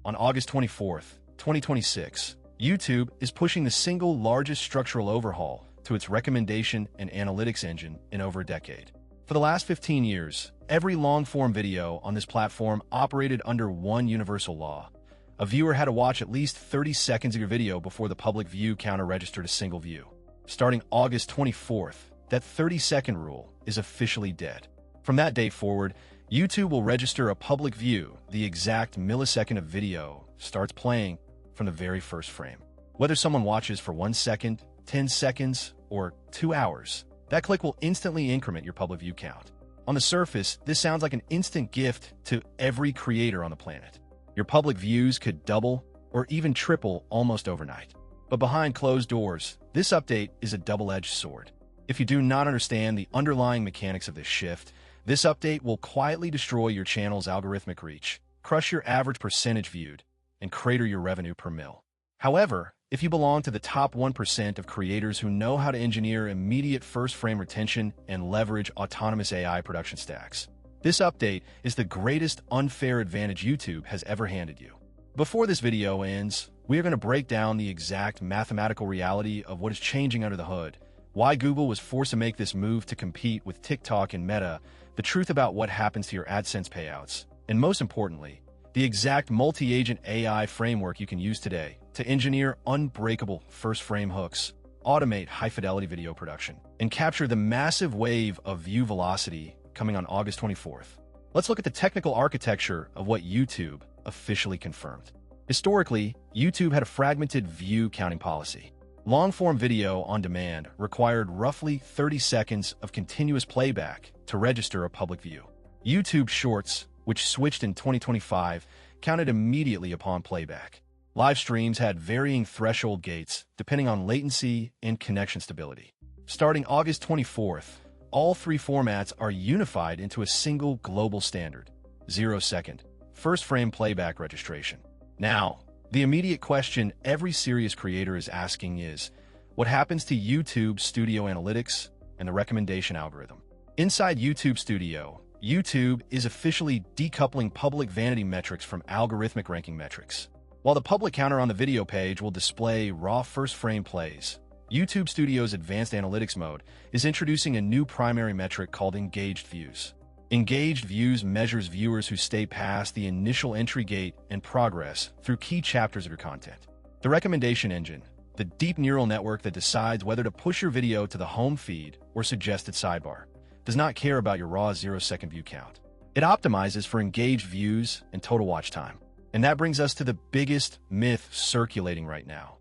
On August 24th, 2026, YouTube is pushing the single largest structural overhaul to its recommendation and analytics engine in over a decade. For the last 15 years, every long-form video on this platform operated under one universal law. A viewer had to watch at least 30 seconds of your video before the public view counter registered a single view. Starting August 24th, that 30-second rule is officially dead. From that day forward, YouTube will register a public view the exact millisecond of video starts playing from the very first frame. Whether someone watches for 1 second, 10 seconds, or 2 hours, that click will instantly increment your public view count. On the surface, this sounds like an instant gift to every creator on the planet. Your public views could double or even triple almost overnight. But behind closed doors, this update is a double-edged sword. If you do not understand the underlying mechanics of this shift, this update will quietly destroy your channel's algorithmic reach, crush your average percentage viewed, and crater your revenue per mil. However, if you belong to the top 1% of creators who know how to engineer immediate first-frame retention and leverage autonomous AI production stacks, this update is the greatest unfair advantage YouTube has ever handed you. Before this video ends, we are going to break down the exact mathematical reality of what is changing under the hood, why Google was forced to make this move to compete with TikTok and Meta, the truth about what happens to your AdSense payouts, and most importantly, the exact multi-agent AI framework you can use today to engineer unbreakable first-frame hooks, automate high-fidelity video production, and capture the massive wave of view velocity coming on August 24th. Let's look at the technical architecture of what YouTube officially confirmed. Historically, YouTube had a fragmented view counting policy. Long-form video on demand required roughly 30 seconds of continuous playback to register a public view. YouTube Shorts, which switched in 2025, counted immediately upon playback. Live streams had varying threshold gates depending on latency and connection stability. Starting August 24th, all three formats are unified into a single global standard: 0-second, first-frame playback registration. Now, the immediate question every serious creator is asking is, what happens to YouTube Studio Analytics and the recommendation algorithm? Inside YouTube Studio, YouTube is officially decoupling public vanity metrics from algorithmic ranking metrics. While the public counter on the video page will display raw first-frame plays, YouTube Studio's advanced analytics mode is introducing a new primary metric called engaged views. Engaged views measures viewers who stay past the initial entry gate and progress through key chapters of your content. The recommendation engine, the deep neural network that decides whether to push your video to the home feed or suggested sidebar, does not care about your raw 0-second view count. It optimizes for engaged views and total watch time. And that brings us to the biggest myth circulating right now.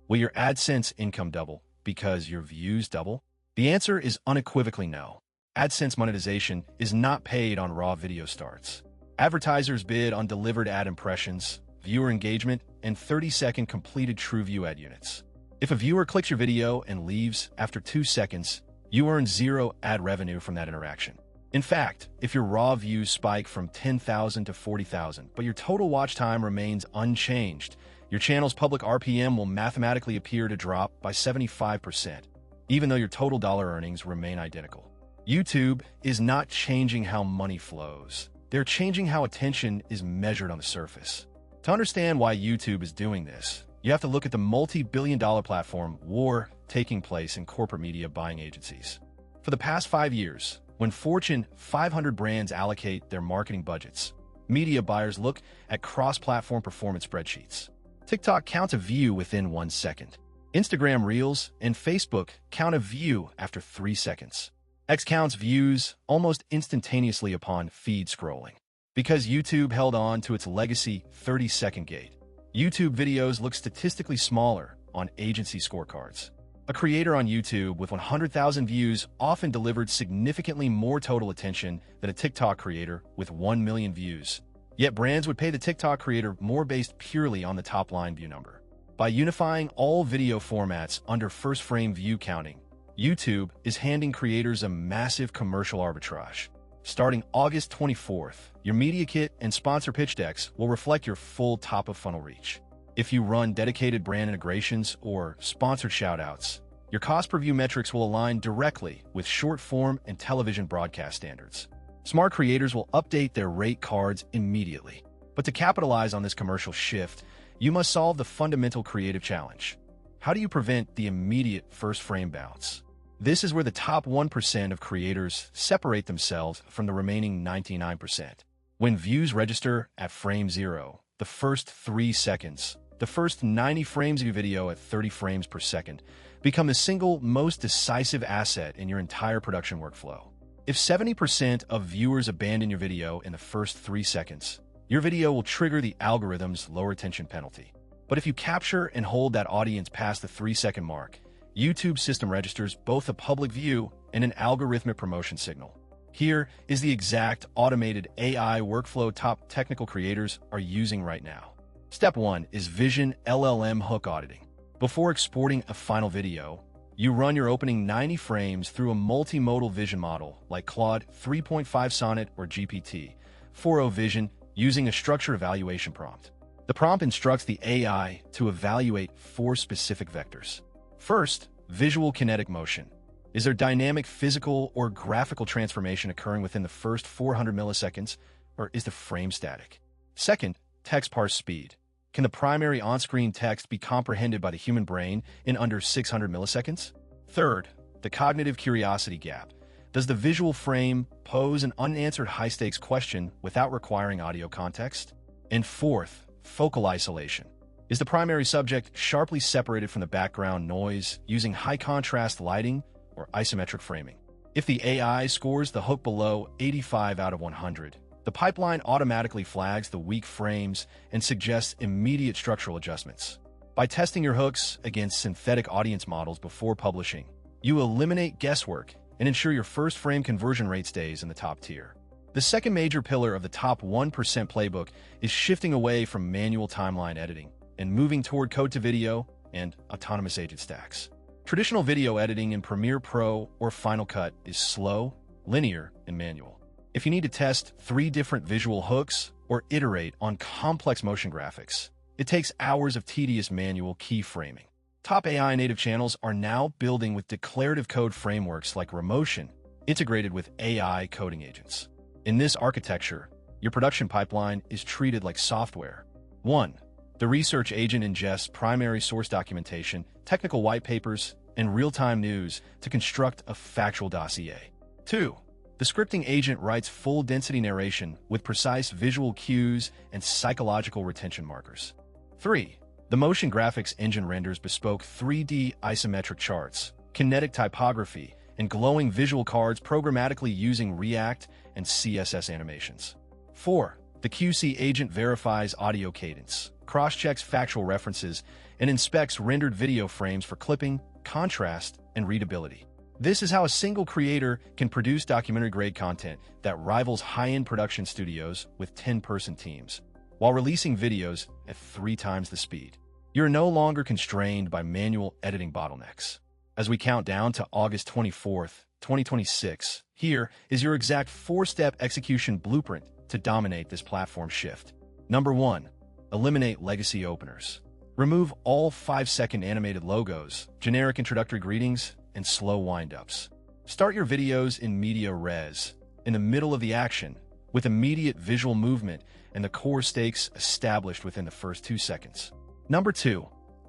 Will your AdSense income double because your views double? The answer is unequivocally no. AdSense monetization is not paid on raw video starts. Advertisers bid on delivered ad impressions, viewer engagement, and 30-second completed TrueView ad units. If a viewer clicks your video and leaves after 2 seconds, you earn 0 ad revenue from that interaction. In fact, if your raw views spike from 10,000 to 40,000, but your total watch time remains unchanged, your channel's public RPM will mathematically appear to drop by 75%, even though your total dollar earnings remain identical. YouTube is not changing how money flows. They're changing how attention is measured on the surface. To understand why YouTube is doing this, you have to look at the multi-billion-dollar platform war taking place in corporate media buying agencies. For the past 5 years, when Fortune 500 brands allocate their marketing budgets, media buyers look at cross-platform performance spreadsheets. TikTok counts a view within 1 second. Instagram Reels and Facebook count a view after 3 seconds. X counts views almost instantaneously upon feed scrolling. Because YouTube held on to its legacy 30-second gate, YouTube videos look statistically smaller on agency scorecards. A creator on YouTube with 100,000 views often delivered significantly more total attention than a TikTok creator with 1 million views. Yet brands would pay the TikTok creator more based purely on the top-line view number. By unifying all video formats under first-frame view counting, YouTube is handing creators a massive commercial arbitrage. Starting August 24th, your media kit and sponsor pitch decks will reflect your full top-of-funnel reach. If you run dedicated brand integrations or sponsored shoutouts, your cost per view metrics will align directly with short-form and television broadcast standards. Smart creators will update their rate cards immediately. But to capitalize on this commercial shift, you must solve the fundamental creative challenge. How do you prevent the immediate first frame bounce? This is where the top 1% of creators separate themselves from the remaining 99%. When views register at frame 0, the first 3 seconds, the first 90 frames of your video at 30 frames per second, become the single most decisive asset in your entire production workflow. If 70% of viewers abandon your video in the first 3 seconds, your video will trigger the algorithm's low retention penalty. But if you capture and hold that audience past the 3-second mark, YouTube's system registers both a public view and an algorithmic promotion signal. Here is the exact automated AI workflow top technical creators are using right now. Step 1 is Vision LLM hook auditing. Before exporting a final video, you run your opening 90 frames through a multimodal vision model like Claude 3.5 Sonnet or GPT-4o Vision using a structured evaluation prompt. The prompt instructs the AI to evaluate 4 specific vectors. First, visual kinetic motion. Is there dynamic physical or graphical transformation occurring within the first 400 milliseconds, or is the frame static? Second, text parse speed. Can the primary on-screen text be comprehended by the human brain in under 600 milliseconds? Third, the cognitive curiosity gap. Does the visual frame pose an unanswered high-stakes question without requiring audio context? And fourth, focal isolation. Is the primary subject sharply separated from the background noise using high-contrast lighting or isometric framing? If the AI scores the hook below 85 out of 100, the pipeline automatically flags the weak frames and suggests immediate structural adjustments. By testing your hooks against synthetic audience models before publishing, you eliminate guesswork and ensure your first frame conversion rate stays in the top tier. The second major pillar of the top 1% playbook is shifting away from manual timeline editing and moving toward code-to-video and autonomous agent stacks. Traditional video editing in Premiere Pro or Final Cut is slow, linear, and manual. If you need to test 3 different visual hooks or iterate on complex motion graphics, it takes hours of tedious manual keyframing. Top AI native channels are now building with declarative code frameworks like Remotion, integrated with AI coding agents. In this architecture, your production pipeline is treated like software. 1. The research agent ingests primary source documentation, technical white papers, and real-time news to construct a factual dossier. 2. The scripting agent writes full-density narration with precise visual cues and psychological retention markers. 3. The motion graphics engine renders bespoke 3D isometric charts, kinetic typography, and glowing visual cards programmatically using React and CSS animations. 4. The QC agent verifies audio cadence, cross-checks factual references, and inspects rendered video frames for clipping, contrast, and readability. This is how a single creator can produce documentary-grade content that rivals high-end production studios with 10-person teams, while releasing videos at 3 times the speed. You're no longer constrained by manual editing bottlenecks. As we count down to August 24th, 2026, here is your exact 4-step execution blueprint to dominate this platform shift. Number 1. Eliminate legacy openers. Remove all 5-second animated logos, generic introductory greetings, and slow wind-ups. Start your videos in media res, in the middle of the action, with immediate visual movement and the core stakes established within the first 2 seconds. Number 2.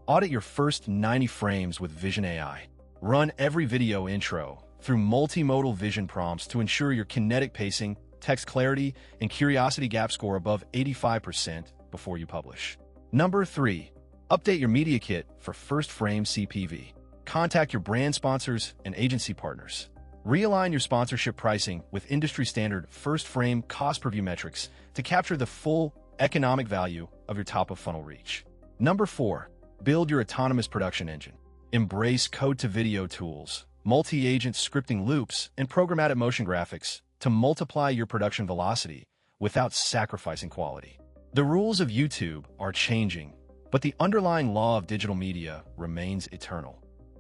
Audit your first 90 frames with Vision AI. Run every video intro through multimodal vision prompts to ensure your kinetic pacing, text clarity, and curiosity gap score above 85% before you publish. Number 3. Update your media kit for first frame CPV. Contact your brand sponsors and agency partners. Realign your sponsorship pricing with industry-standard first frame cost per view metrics to capture the full economic value of your top-of-funnel reach. Number 4. Build your autonomous production engine. Embrace code-to-video tools, multi-agent scripting loops, and programmatic motion graphics to multiply your production velocity without sacrificing quality. The rules of YouTube are changing, but the underlying law of digital media remains eternal.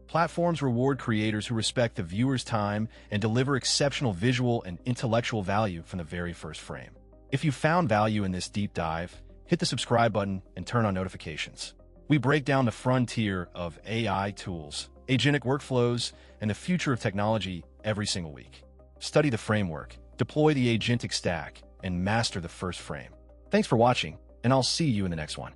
Platforms reward creators who respect the viewer's time and deliver exceptional visual and intellectual value from the very first frame. If you found value in this deep dive, hit the subscribe button and turn on notifications. We break down the frontier of AI tools, agentic workflows, and the future of technology every single week. Study the framework, deploy the agentic stack, and master the first frame. Thanks for watching, and I'll see you in the next one.